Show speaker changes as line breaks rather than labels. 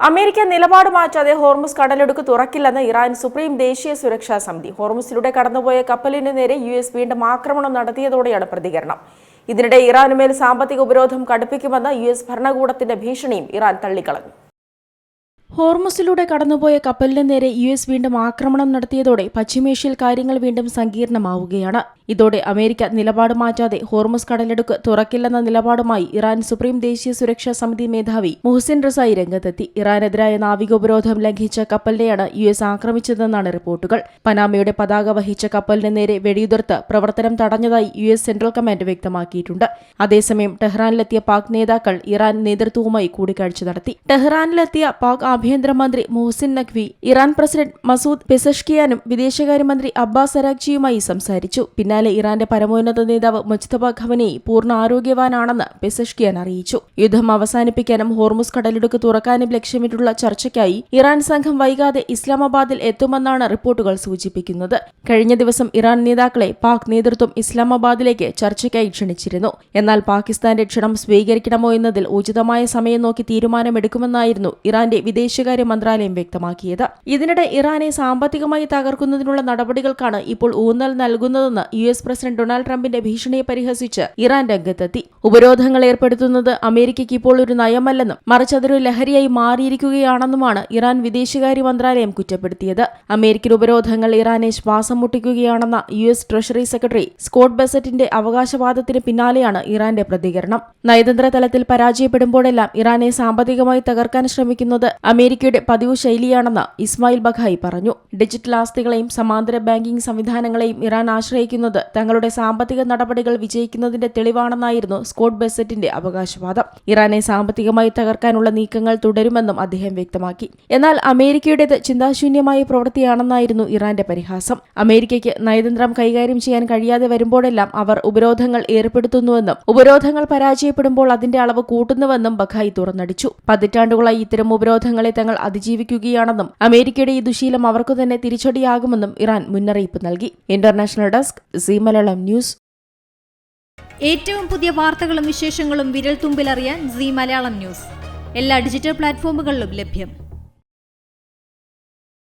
America നിലപാട് മാറ്റാതെ Hormuz കടലിടുക്ക് തുറക്കില്ലെന്ന് ഇറാൻ സുപ്രീം ദേശീയ സുരക്ഷാ സമിതി. ഹോർമുസിലൂടെ കടന്നുപോയ കപ്പലിന് നേരെ യുഎസ് വീണ്ടും ആക്രമണം നടത്തിയതോടെയാണ് പ്രതികരണം. ഇതിനിടെ ഇറാനുമേൽ സാമ്പത്തിക ഉപരോധം കടുപ്പിക്കുമെന്ന യുഎസ് ഭരണകൂടത്തിന്റെ ഭീഷണിയും ഇറാൻ തള്ളിക്കളഞ്ഞു. ഹോർമുസിലൂടെ കടന്നുപോയ കപ്പലിന് നേരെ യുഎസ് വീണ്ടും ആക്രമണം നടത്തിയതോടെ പശ്ചിമേഷ്യയിൽ കാര്യങ്ങൾ വീണ്ടും സങ്കീർണമാവുകയാണ്. ഇതോടെ അമേരിക്ക നിലപാട് മാറ്റാതെ ഹോർമുസ് കടലിടുക്ക് തുറക്കില്ലെന്ന നിലപാടുമായി ഇറാൻ സുപ്രീം ദേശീയ സുരക്ഷാ സമിതി മേധാവി മുഹസിൻ റിസായി രംഗത്തെത്തി. ഇറാനെതിരായ നാവികോപരോധം ലംഘിച്ച കപ്പലിനെയാണ് യുഎസ് ആക്രമിച്ചതെന്നാണ് റിപ്പോർട്ടുകൾ. പനാമയുടെ പതാക വഹിച്ച കപ്പലിന് നേരെ വെടിയുതിർത്ത് പ്രവർത്തനം തടഞ്ഞതായി യുഎസ് സെൻട്രൽ കമാൻഡ് വ്യക്തമാക്കിയിട്ടുണ്ട്. അതേസമയം ടെഹ്റാനിലെത്തിയ പാക് നേതാക്കൾ ഇറാൻ നേതൃത്വവുമായി കൂടിക്കാഴ്ച നടത്തി. ടെഹ്റാനിലെത്തിയ പാക് ആഭ്യന്തരമന്ത്രി Mohsin Naqvi Iran president Masoud പെസഷ്കിയാനും വിദേശകാര്യമന്ത്രി അബ്ബാസ് അരാഗ്ചിയുമായി സംസാരിച്ചു. പിന്നാലെ ഇറാന്റെ പരമോന്നത നേതാവ് മുജ്തബ ഖമനേയി പൂർണ്ണ ആരോഗ്യവാനാണെന്ന് പെസഷ്കിയാൻ അറിയിച്ചു. യുദ്ധം അവസാനിപ്പിക്കാനും ഹോർമുസ് കടലിടുക്ക് തുറക്കാനും ലക്ഷ്യമിട്ടുള്ള ചർച്ചയ്ക്കായി ഇറാൻ സംഘം വൈകാതെ ഇസ്ലാമാബാദിൽ എത്തുമെന്നാണ് റിപ്പോർട്ടുകൾ സൂചിപ്പിക്കുന്നത്. കഴിഞ്ഞ ദിവസം ഇറാൻ നേതാക്കളെ പാക് നേതൃത്വം ഇസ്ലാമാബാദിലേക്ക് ചർച്ചയ്ക്കായി ക്ഷണിച്ചിരുന്നു. എന്നാൽ പാകിസ്ഥാന്റെ ക്ഷണം സ്വീകരിക്കണമോ എന്നതിൽ ഉചിതമായ സമയം നോക്കി തീരുമാനമെടുക്കുമെന്നായിരുന്നു ഇറാന്റെ വിദേശകാര്യ മന്ത്രാലയം വ്യക്തമാക്കിയത്. ഇതിനിടെ ഇറാനെ സാമ്പത്തികമായി തകർക്കുന്നതിനുള്ള നടപടികൾക്കാണ് ഇപ്പോൾ ഊന്നൽ നൽകുന്നതെന്ന് യുഎസ് പ്രസിഡന്റ് ഡൊണാൾഡ് ട്രംപിന്റെ ഭീഷണിയെ പരിഹസിച്ച് ഇറാൻ രംഗത്തെത്തി. ഉപരോധങ്ങൾ ഏർപ്പെടുത്തുന്നത് അമേരിക്കയ്ക്ക് ഇപ്പോൾ ഒരു നയമല്ലെന്നും മറിച്ച് അതൊരു ലഹരിയായി മാറിയിരിക്കുകയാണെന്നുമാണ് ഇറാൻ വിദേശകാര്യ മന്ത്രാലയം കുറ്റപ്പെടുത്തിയത്. അമേരിക്കൻ ഉപരോധങ്ങൾ ഇറാനെ ശ്വാസം മുട്ടിക്കുകയാണെന്ന യുഎസ് ട്രഷറി സെക്രട്ടറി സ്കോട്ട് ബെസറ്റിന്റെ അവകാശവാദത്തിന് പിന്നാലെയാണ് ഇറാന്റെ പ്രതികരണം. നയതന്ത്ര തലത്തിൽ പരാജയപ്പെടുമ്പോഴെല്ലാം ഇറാനെ സാമ്പത്തികമായി തകർക്കാൻ ശ്രമിക്കുന്നത് അമേരിക്കയുടെ പതിവ് ശൈലിയാണെന്ന് ഇസ്മായിൽ ബഖായി പറഞ്ഞു. ഡിജിറ്റൽ ആസ്തികളെയും സമാന്തര ബാങ്കിംഗ് സംവിധാനങ്ങളെയും ഇറാൻ ആശ്രയിക്കുന്നത് തങ്ങളുടെ സാമ്പത്തിക നടപടികൾ വിജയിക്കുന്നതിന്റെ തെളിവാണെന്നായിരുന്നു സ്കോട്ട് ബെസറ്റിന്റെ അവകാശവാദം. ഇറാനെ സാമ്പത്തികമായി തകർക്കാനുള്ള നീക്കങ്ങൾ തുടരുമെന്നും അദ്ദേഹം വ്യക്തമാക്കി. എന്നാൽ അമേരിക്കയുടേത് ചിന്താശൂന്യമായ പ്രവൃത്തിയാണെന്നായിരുന്നു ഇറാന്റെ പരിഹാസം. അമേരിക്കയ്ക്ക് നയതന്ത്രം കൈകാര്യം ചെയ്യാൻ കഴിയാതെ വരുമ്പോഴെല്ലാം അവർ ഉപരോധങ്ങൾ ഏർപ്പെടുത്തുന്നുവെന്നും ഉപരോധങ്ങൾ പരാജയപ്പെടുമ്പോൾ അതിന്റെ അളവ് കൂട്ടുന്നുവെന്നും ബഖായി തുറന്നടിച്ചു. പതിറ്റാണ്ടുകളായി ഇത്തരം ഉപരോധങ്ങളെ തങ്ങൾ അതിജീവിക്കുകയാണെന്നും അമേരിക്കയുടെ ഈ ദുശീലം അവർക്കു തന്നെ തിരിച്ചടിയാകുമെന്നും ഇറാൻ മുന്നറിയിപ്പ് നൽകി. International desk Zee Malayalam news.
ഏറ്റവും പുതിയ വാർത്തകളും വിശേഷങ്ങളും വിരൽ തുമ്പിലറിയാൻ സീ മലയാളം ന്യൂസ് എല്ലാ ഡിജിറ്റൽ പ്ലാറ്റ്ഫോമുകളിലും ലഭ്യം.